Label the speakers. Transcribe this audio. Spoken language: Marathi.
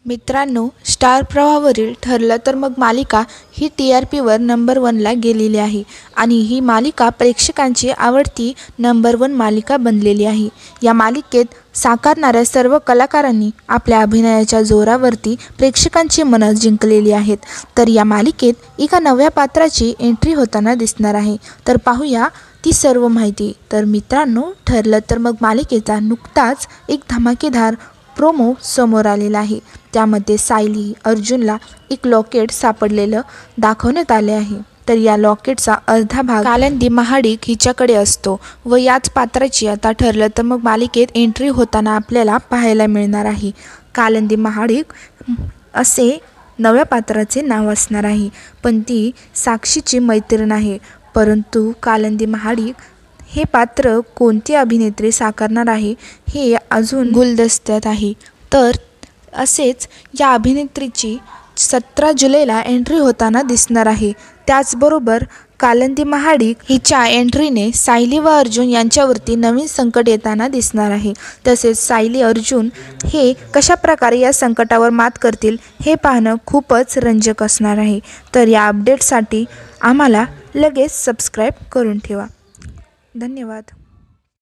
Speaker 1: मित्रांनो, स्टार प्रवाहावरील ठरलं तर मग मालिका ही TRPवर नंबर 1ला गेलेली आहे आणि ही मालिका प्रेक्षकांची आवडती नंबर 1 मालिका बनलेली आहे। या मालिकेत साकारणाऱ्या सर्व कलाकारांनी आपल्या अभिनयाच्या जोरावरती प्रेक्षकांची मनं जिंकलेली आहेत। तर या मालिकेत एका नव्या पात्राची एंट्री होताना दिसणार आहे। तर पाहूया ती सर्व माहिती। तर मित्रांनो, ठरलं तर मग मालिकेचा नुकताच एक धमाकेदार प्रोमो समोर आलेला आहे। त्यामध्ये सायली अर्जुनला एक लॉकेट सापडलेलं दाखवण्यात आले आहे। तर या लॉकेटचा अर्धा भाग कालिंदी महाडिक हिच्याकडे असतो व याच पात्राची आता ठरलं तर मग मालिकेत एंट्री होताना आपल्याला पाहायला मिळणार आहे। कालिंदी महाडिक असे नव्या पात्राचे नाव असणार आहे, पण ती साक्षीची मैत्रीण आहे। परंतु कालिंदी महाडिक हे पात्र कोणती अभिनेत्री साकारणार आहे हे अजून गुलदस्त्यात आहे। तर असेच या अभिनेत्रीची 17 जुलैला एंट्री होताना दिसणार आहे। त्याचबरोबर कालिंदी महाडिक हिच्या एंट्रीने सायली व अर्जुन यांच्यावरती नवीन संकट येताना दिसणार आहे। तसेच सायली अर्जुन हे कशा प्रकारे या संकटावर मात करतील हे पाहणं खूपच रंजक असणार आहे। तर या अपडेटसाठी आम्हाला लगेच सबस्क्राईब करून ठेवा। धन्यवाद।